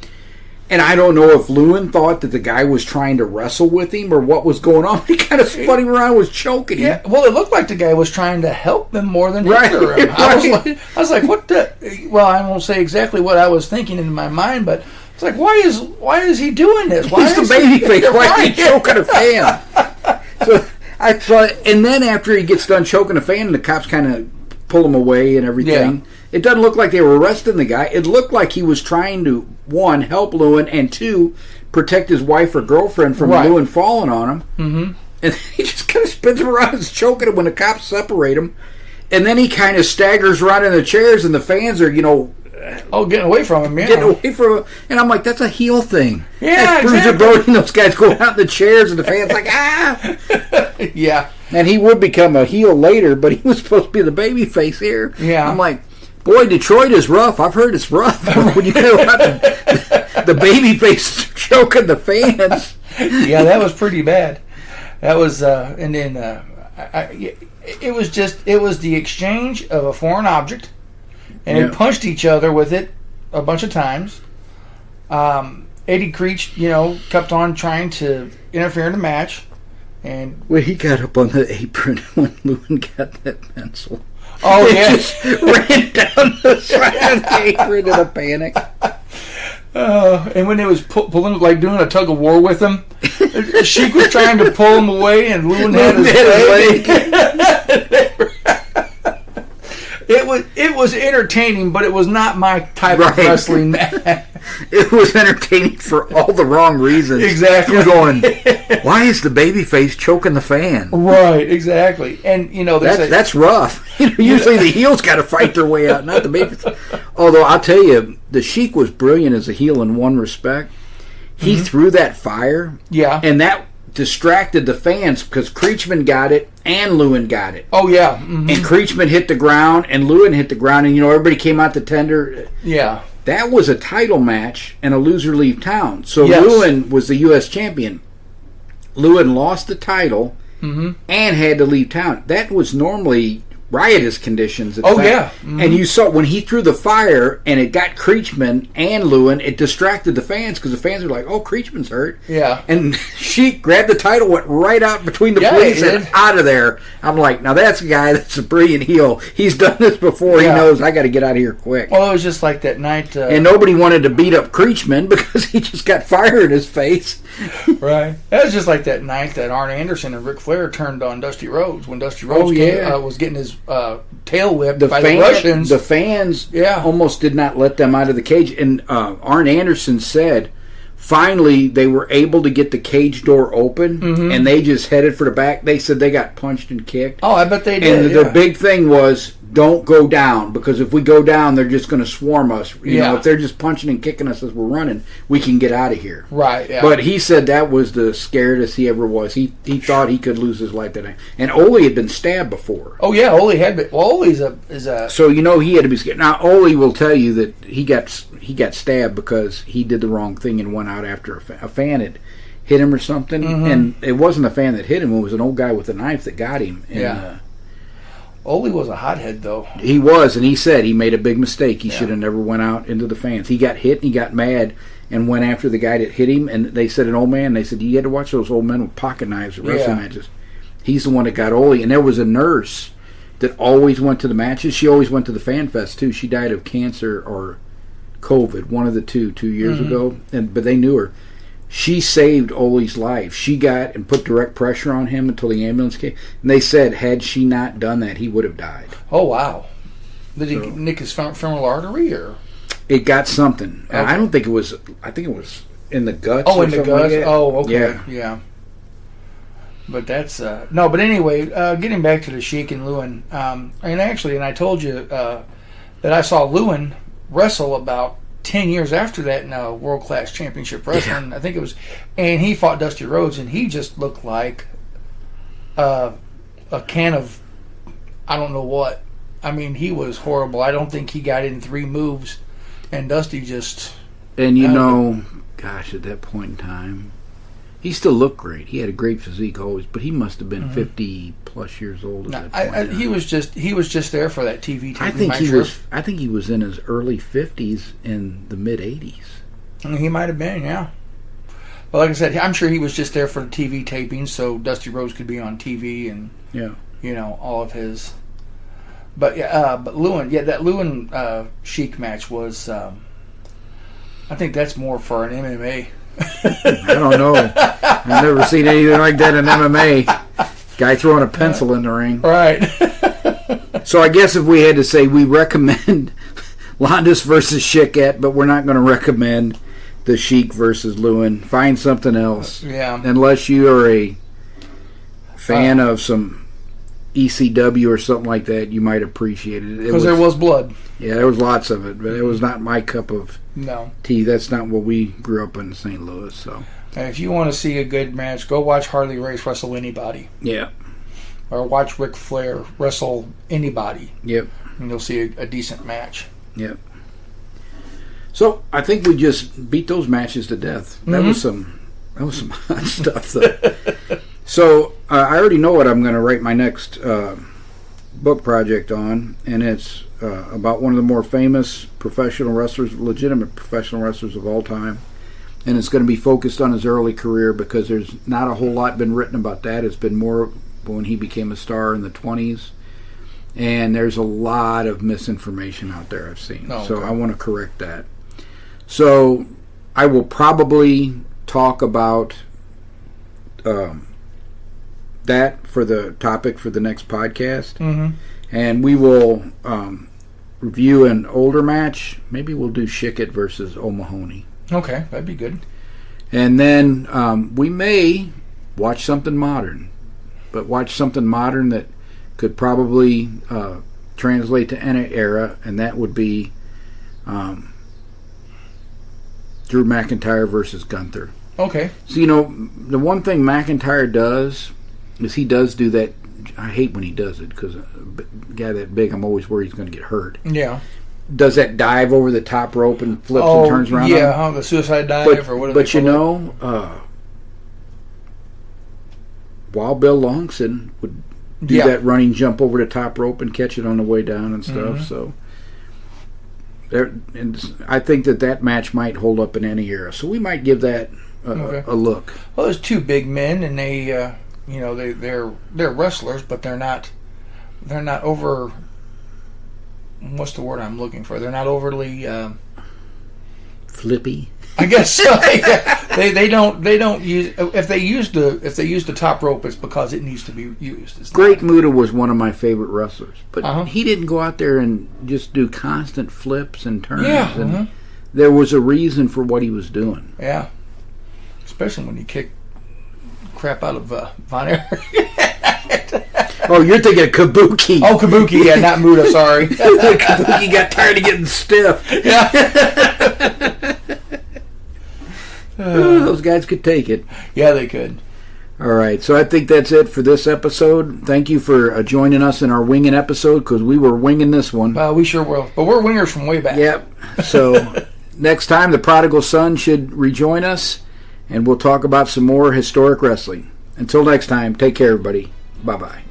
And I don't know if Lewin thought that the guy was trying to wrestle with him or what was going on. He kind of spun him around, was choking him. Yeah, well, it looked like the guy was trying to help him more than hinder him. I was like, what the? Well, I won't say exactly what I was thinking in my mind, but it's like, why is he doing this? Why He's the baby face. Why is he choking a fan? So I saw, and then after he gets done choking a fan, the cops kind of pull him away and everything. Yeah. It doesn't look like they were arresting the guy. It looked like he was trying to, one, help Lewin, and two, protect his wife or girlfriend from Lewin falling on him. And he just kind of spins him around and is choking him when the cops separate him. And then he kind of staggers around in the chairs, and the fans are, getting away from him, Getting away from him. And I'm like, that's a heel thing. Yeah, that's Bruiser Brody and those guys going out in the chairs, and the fans like, ah! Yeah. And he would become a heel later, but he was supposed to be the baby face here. Yeah. I'm like, boy, Detroit is rough. I've heard it's rough. When you go out the baby face choking the fans. Yeah, that was pretty bad. That was, and then it was the exchange of a foreign object, and they punched each other with it a bunch of times. Eddie Creech, kept on trying to interfere in the match, and when he got up on the apron when Lewin got that pencil. Oh, yeah. Just ran down the side of the apron in a panic. And when they was pulling, like doing a tug of war with him, Sheik was trying to pull him away, and Lewin had his leg. It was entertaining, but it was not my type of wrestling match. It was entertaining for all the wrong reasons. Exactly. You're going, why is the babyface choking the fan? Right, exactly. And, that's rough. Usually the heels got to fight their way out, not the babyface. Although, I'll tell you, the Sheik was brilliant as a heel in one respect. He threw that fire. Yeah. And that distracted the fans because Creechman got it and Lewin got it. Oh, yeah. And Creechman hit the ground and Lewin hit the ground, and, everybody came out to tender. Yeah. That was a title match and a loser leave town. So Lewin was the U.S. champion. Lewin lost the title and had to leave town. That was normally riotous conditions. And you saw when he threw the fire and it got Creechman and Lewin, it distracted the fans because the fans were like, oh, Creechman's hurt. Yeah. And Sheik grabbed the title, went right out between the police and out of there. I'm like, now that's a guy that's a brilliant heel. He's done this before. Yeah. He knows I got to get out of here quick. Well, it was just like that night. And nobody wanted to beat up Creechman because he just got fire in his face. Right. That was just like that night that Arn Anderson and Ric Flair turned on Dusty Rhodes when Dusty Rhodes was getting his tail whipped by the Russians. The fans almost did not let them out of the cage. And Arn Anderson said, finally, they were able to get the cage door open, and they just headed for the back. They said they got punched and kicked. Oh, I bet they did. And the big thing was, don't go down, because if we go down, they're just going to swarm us. You know, if they're just punching and kicking us as we're running, we can get out of here. Right, yeah. But he said that was the scaredest he ever was. He thought he could lose his life that night. And Ole had been stabbed before. Oh, yeah, Ole had been. Well, Ole is a... So, you know, he had to be scared. Now, Ole will tell you that he got stabbed because he did the wrong thing and went out after a fan had hit him or something. Mm-hmm. And it wasn't a fan that hit him. It was an old guy with a knife that got him. And, Ole was a hothead, though. He was, and he said he made a big mistake. He should have never went out into the fans. He got hit, and he got mad, and went after the guy that hit him. And they said, an old man, they said, you had to watch those old men with pocket knives at wrestling matches. He's the one that got Ole. And there was a nurse that always went to the matches. She always went to the Fan Fest, too. She died of cancer or COVID, one of the 2 years ago. But they knew her. She saved Ole's life. She got and put direct pressure on him until the ambulance came. And they said, had she not done that, he would have died. Oh, wow. Did he nick his femoral artery, or? It got something. Okay. I don't think it was, I think it was in the guts. Oh, or in the something guts? like that. Oh, okay. Yeah. But that's, no, but anyway, getting back to the Sheik and Lewin, and I told you that I saw Lewin wrestle about 10 years after that in a world-class championship wrestling. I think it was, and he fought Dusty Rhodes, and he just looked like a can of, I don't know what. I mean, he was horrible. I don't think he got in 3 moves, and Dusty just... And you know, gosh, at that point in time, he still looked great. He had a great physique always, but he must have been 50-plus years old at that point. He was just there for that TV taping. I think he was in his early 50s in the mid 80s. He might have been, yeah. But like I said, I'm sure he was just there for the TV taping, so Dusty Rhodes could be on TV and all of his. But but Lewin, that Lewin Sheik match was. I think that's more for an MMA. I don't know. I've never seen anything like that in MMA. Guy throwing a pencil in the ring. Right. So I guess if we had to say, we recommend Londos versus Shikat, but we're not going to recommend the Sheik versus Lewin. Find something else. Yeah. Unless you are a fan of some ECW or something like that, you might appreciate it. Because there was blood. Yeah, there was lots of it, but it was not my cup of tea. That's not what we grew up in St. Louis. So, and if you want to see a good match, go watch Harley Race wrestle anybody. Yeah. Or watch Ric Flair wrestle anybody. Yep. And you'll see a decent match. Yep. So I think we just beat those matches to death. That was some hot stuff, though. So I already know what I'm going to write my next book project on, and it's about one of the more famous professional wrestlers, legitimate professional wrestlers of all time. And it's going to be focused on his early career, because there's not a whole lot been written about that. It's been more when he became a star in the 20s. And there's a lot of misinformation out there I've seen. So I want to correct that. So I will probably talk about that for the topic for the next podcast. And we will review an older match. Maybe we'll do Shikat versus O'Mahony. Okay, that'd be good. And then we may watch something modern, but watch something modern that could probably translate to any era, and that would be Drew McIntyre versus Gunther. Okay. So, the one thing McIntyre does is he does do that. I hate when he does it, because a guy that big, I'm always worried he's going to get hurt. Yeah. Does that dive over the top rope and flips and turns around? Yeah, the suicide dive or whatever. But Wild Bill Longson would do that running jump over the top rope and catch it on the way down and stuff. So, and I think that match might hold up in any era. So we might give that a look. Well, there's 2 big men, and they, they're wrestlers, but they're not over. What's the word I'm looking for? They're not overly flippy. I guess so. They don't use, if they use the top rope, it's because it needs to be used. Great Muta was one of my favorite wrestlers, but he didn't go out there and just do constant flips and turns. Yeah. And there was a reason for what he was doing. Yeah. Especially when he kicked crap out of Von Erich. Oh, you're thinking of Kabuki. Oh, Kabuki, yeah, not Muda, sorry. Kabuki got tired of getting stiff. Yeah. Those guys could take it. Yeah, they could. All right, so I think that's it for this episode. Thank you for joining us in our winging episode, because we were winging this one. We sure will. But we're wingers from way back. Yep. So next time, the prodigal son should rejoin us, and we'll talk about some more historic wrestling. Until next time, take care, everybody. Bye-bye.